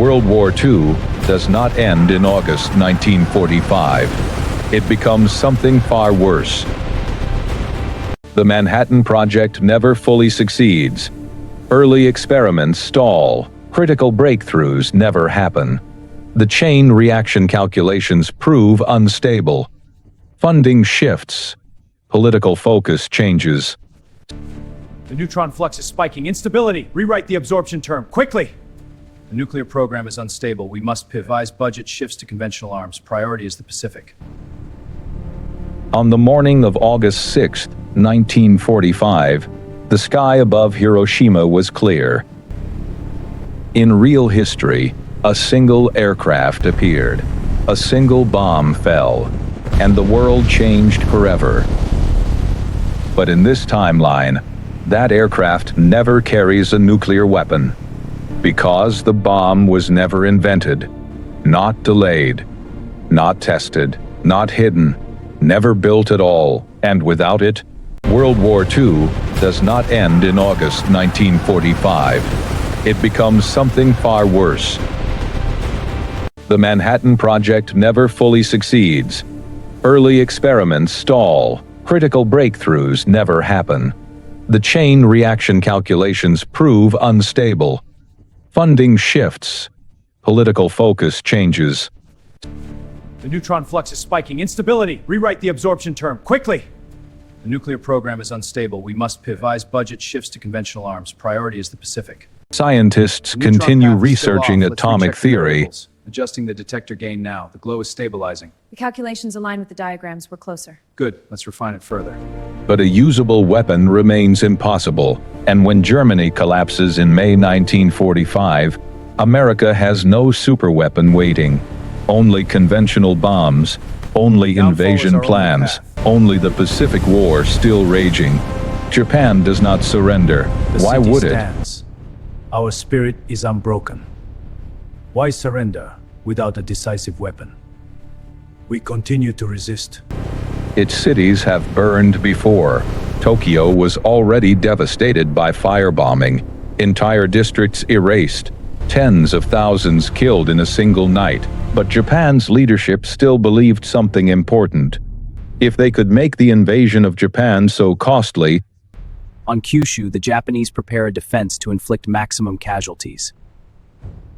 World War II does not end in August 1945. It becomes something far worse. The Manhattan Project never fully succeeds. Early experiments stall. Critical breakthroughs never happen. The chain reaction calculations prove unstable. Funding shifts. Political focus changes. The neutron flux is spiking. Instability. Rewrite the absorption term. Quickly! The nuclear program is unstable. We must revise budget shifts to conventional arms. Priority is the Pacific. On the morning of August 6, 1945, the sky above Hiroshima was clear. In real history, a single aircraft appeared. A single bomb fell, and the world changed forever. But in this timeline, that aircraft never carries a nuclear weapon, because the bomb was never invented, not delayed, not tested, not hidden, never built at all, and without it, World War II does not end in August 1945. It becomes something far worse. The Manhattan Project never fully succeeds. Early experiments stall. Critical breakthroughs never happen. The chain reaction calculations prove unstable. Funding shifts. Political focus changes. The neutron flux is spiking. Instability. Rewrite the absorption term. Quickly! The nuclear program is unstable. We must revise budget shifts to conventional arms. Priority is the Pacific. Scientists The neutron continue path is still researching off. Let's atomic recheck the theory. variables. Adjusting the detector gain now. The glow is stabilizing. The calculations align with the diagrams. We're closer. Good. Let's refine it further. But a usable weapon remains impossible, and when Germany collapses in May 1945, America has no superweapon waiting. Only conventional bombs, only Downfall invasion is our only plans, path. only the Pacific War still raging. Japan does not surrender. Why would it? Stands. Our spirit is unbroken. Why surrender without a decisive weapon? We continue to resist. Its cities have burned before. Tokyo was already devastated by firebombing. Entire districts erased. Tens of thousands killed in a single night. But Japan's leadership still believed something important. If they could make the invasion of Japan so costly, On Kyushu, the Japanese prepare a defense to inflict maximum casualties.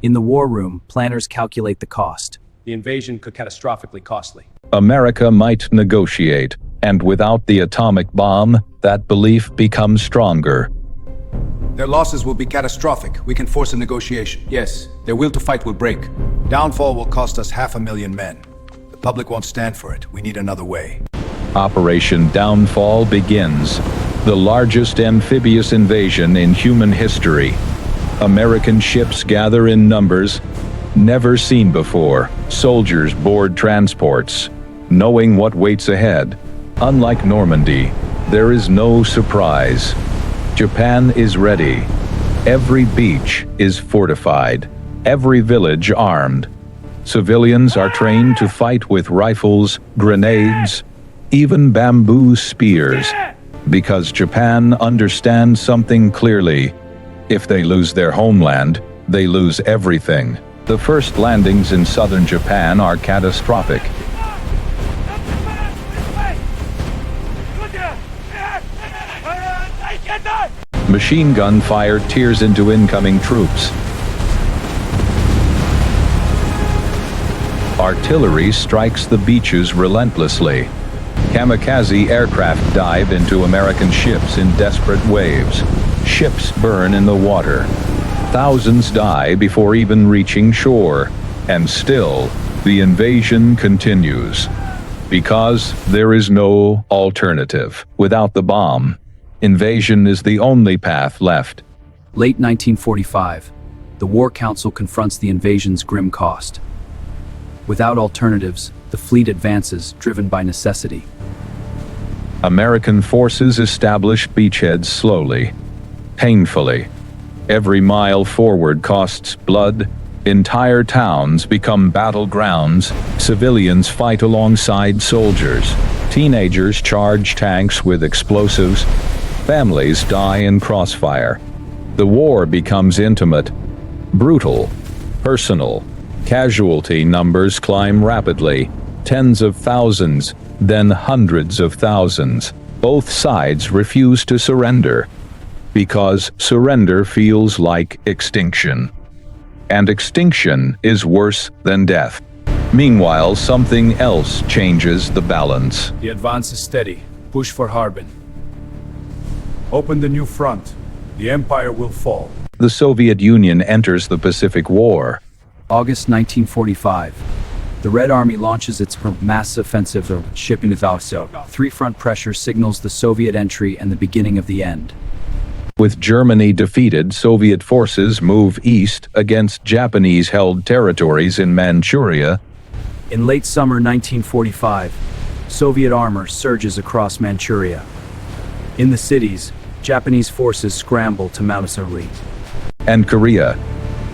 In the war room, planners calculate the cost. The invasion could catastrophically costly. America might negotiate, and without the atomic bomb, that belief becomes stronger. Their losses will be catastrophic. We can force a negotiation. Yes, their will to fight will break. Downfall will cost us 500,000 men. The public won't stand for it. We need another way. Operation Downfall begins, the largest amphibious invasion in human history. American ships gather in numbers never seen before. Soldiers board transports, knowing what waits ahead. Unlike Normandy, there is no surprise. Japan is ready. Every beach is fortified. Every village armed. Civilians are trained to fight with rifles, grenades, even bamboo spears. Because Japan understands something clearly. If they lose their homeland, they lose everything. The first landings in southern Japan are catastrophic. Machine gun fire tears into incoming troops. Artillery strikes the beaches relentlessly. Kamikaze aircraft dive into American ships in desperate waves. Ships burn in the water. Thousands die before even reaching shore. And still, the invasion continues. Because there is no alternative. Without the bomb, invasion is the only path left. Late 1945, the War Council confronts the invasion's grim cost. Without alternatives, the fleet advances, driven by necessity. American forces establish beachheads slowly, painfully. Every mile forward costs blood. Entire towns become battlegrounds. Civilians fight alongside soldiers. Teenagers charge tanks with explosives. Families die in crossfire. The war becomes intimate, brutal, Personal casualty numbers climb rapidly, tens of thousands, then hundreds of thousands. Both sides refuse to surrender, because surrender feels like extinction. And extinction is worse than death. Meanwhile, something else changes the balance. The advance is steady. Push for Harbin. Open the new front. The Empire will fall. The Soviet Union enters the Pacific War. August 1945. The Red Army launches its mass offensive of shipping the three-front pressure signals the Soviet entry and the beginning of the end. With Germany defeated, Soviet forces move east against Japanese-held territories in Manchuria. In late summer 1945, Soviet armor surges across Manchuria. In the cities, Japanese forces scramble to mount a salute. And Korea.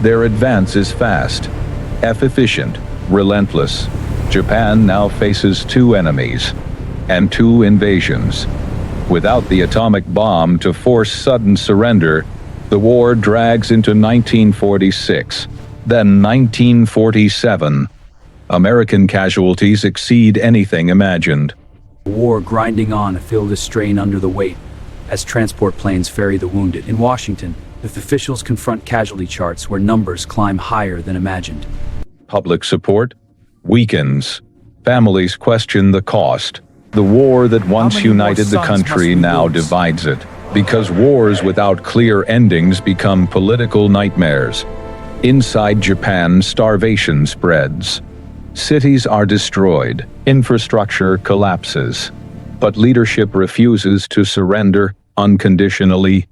Their advance is fast, efficient, relentless. Japan now faces two enemies and two invasions. Without the atomic bomb to force sudden surrender, the war drags into 1946, then 1947. American casualties exceed anything imagined. The war grinding on, filled a strain under the weight as transport planes ferry the wounded. In Washington, the officials confront casualty charts where numbers climb higher than imagined. Public support weakens. Families question the cost. The war that once united the country now divides it, because wars without clear endings become political nightmares. Inside Japan, starvation spreads. Cities are destroyed, infrastructure collapses. But leadership refuses to surrender unconditionally.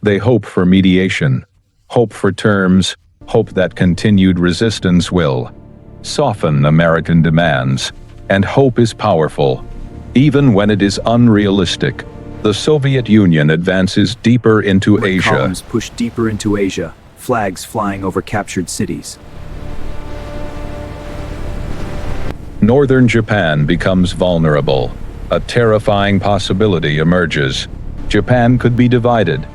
They hope for mediation, hope for terms, hope that continued resistance will soften American demands. And hope is powerful. Even when it is unrealistic, the Soviet Union advances deeper into Asia. Columns push deeper into Asia, flags flying over captured cities. Northern Japan becomes vulnerable. A terrifying possibility emerges. Japan could be divided.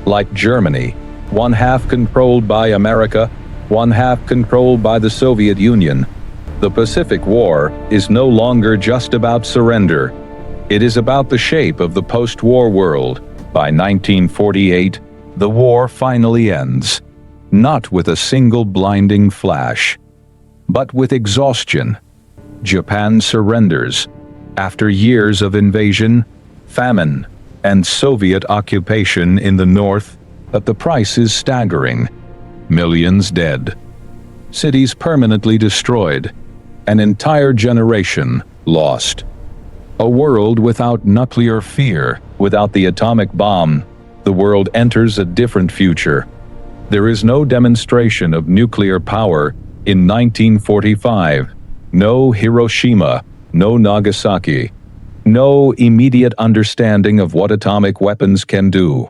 Like Germany, one half controlled by America, one half controlled by the Soviet Union. The Pacific War is no longer just about surrender. It is about the shape of the post-war world. By 1948, the war finally ends. Not with a single blinding flash, but with exhaustion. Japan surrenders. After years of invasion, famine, and Soviet occupation in the north, but the price is staggering. Millions dead. Cities permanently destroyed. An entire generation lost. A world without nuclear fear, without the atomic bomb. The world enters a different future. There is no demonstration of nuclear power in 1945. No Hiroshima, no Nagasaki. No immediate understanding of what atomic weapons can do.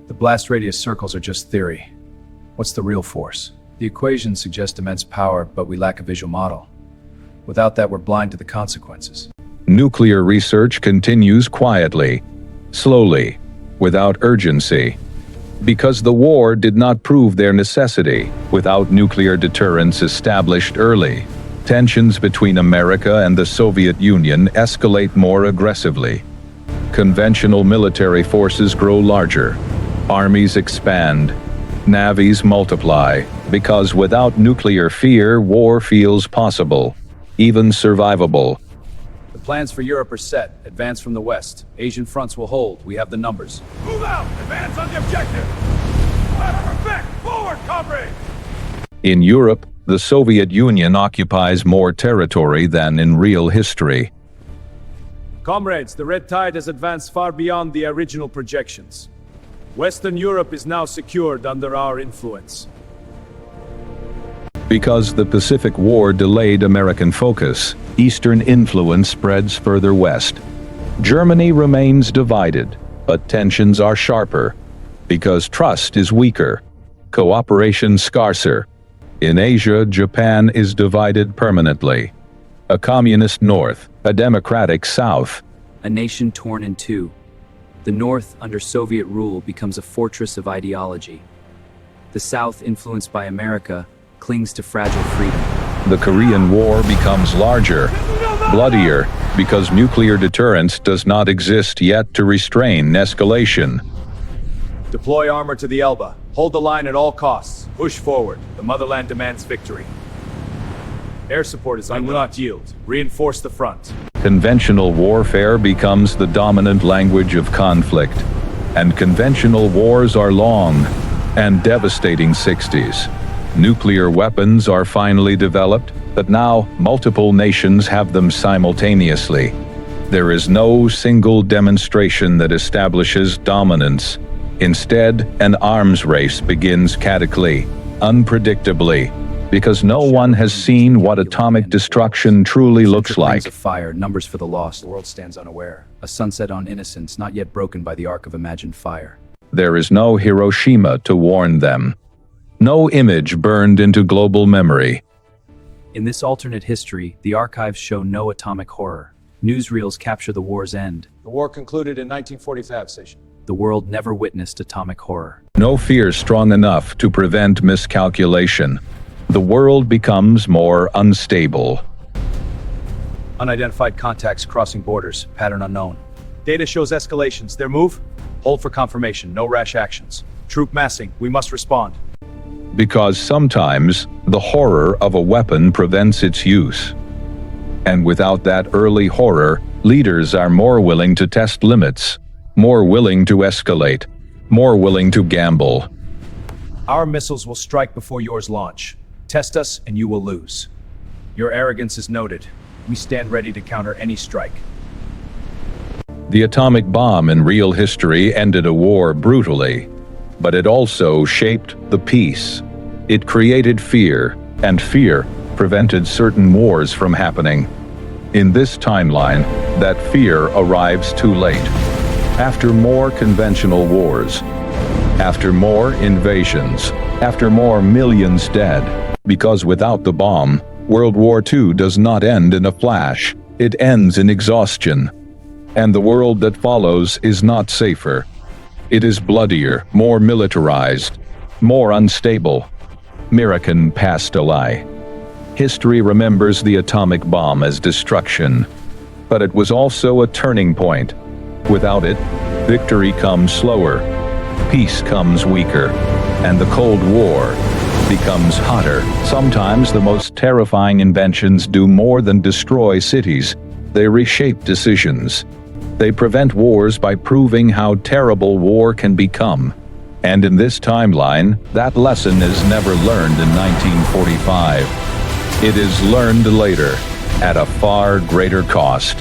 The blast radius circles are just theory. What's the real force? The equations suggest immense power, but we lack a visual model. Without that, we're blind to the consequences. Nuclear research continues quietly, slowly, without urgency. Because the war did not prove their necessity without nuclear deterrence established early. Tensions between America and the Soviet Union escalate more aggressively. Conventional military forces grow larger. Armies expand. Navies multiply. Because without nuclear fear, war feels possible, even survivable. The plans for Europe are set. Advance from the west. Asian fronts will hold. We have the numbers. Move out! Advance on the objective! Perfect! Forward, comrade! In Europe, the Soviet Union occupies more territory than in real history. Comrades, the red tide has advanced far beyond the original projections. Western Europe is now secured under our influence. Because the Pacific War delayed American focus, Eastern influence spreads further west. Germany remains divided, but tensions are sharper. Because trust is weaker, cooperation scarcer. In Asia, Japan is divided permanently. A communist north, a democratic south. A nation torn in two. The North, under Soviet rule, becomes a fortress of ideology. The South, influenced by America, clings to fragile freedom. The Korean War becomes larger, bloodier, because nuclear deterrence does not exist yet to restrain escalation. Deploy armor to the Elba. Hold the line at all costs. Push forward. The motherland demands victory. Air support is on. Will not yield. Reinforce the front. Conventional warfare becomes the dominant language of conflict, and conventional wars are long and devastating 60s. Nuclear weapons are finally developed, but now multiple nations have them simultaneously. There is no single demonstration that establishes dominance. Instead, an arms race begins catically, unpredictably, because no one has seen what atomic destruction truly looks like. Rings of fire, numbers for the lost. The world stands unaware. A sunset on innocence, not yet broken by the arc of imagined fire. There is no Hiroshima to warn them. No image burned into global memory. In this alternate history, the archives show no atomic horror. Newsreels capture the war's end. The war concluded in 1945, Station. The world never witnessed atomic horror. No fear strong enough to prevent miscalculation. The world becomes more unstable. Unidentified contacts crossing borders. Pattern unknown. Data shows escalations. Their move? Hold for confirmation. No rash actions. Troop massing. We must respond. Because sometimes the horror of a weapon prevents its use. And without that early horror, leaders are more willing to test limits, more willing to escalate, more willing to gamble. Our missiles will strike before yours launch. Test us and you will lose. Your arrogance is noted. We stand ready to counter any strike. The atomic bomb in real history ended a war brutally, but it also shaped the peace. It created fear, and fear prevented certain wars from happening. In this timeline, that fear arrives too late. After more conventional wars, after more invasions, after more millions dead. Because without the bomb, World War II does not end in a flash. It ends in exhaustion. And the world that follows is not safer. It is bloodier, more militarized, more unstable. American past a lie. History remembers the atomic bomb as destruction, but it was also a turning point. Without it, victory comes slower, peace comes weaker, and the Cold War becomes hotter. Sometimes the most terrifying inventions do more than destroy cities. They reshape decisions. They prevent wars by proving how terrible war can become. And in this timeline, that lesson is never learned in 1945. It is learned later, at a far greater cost.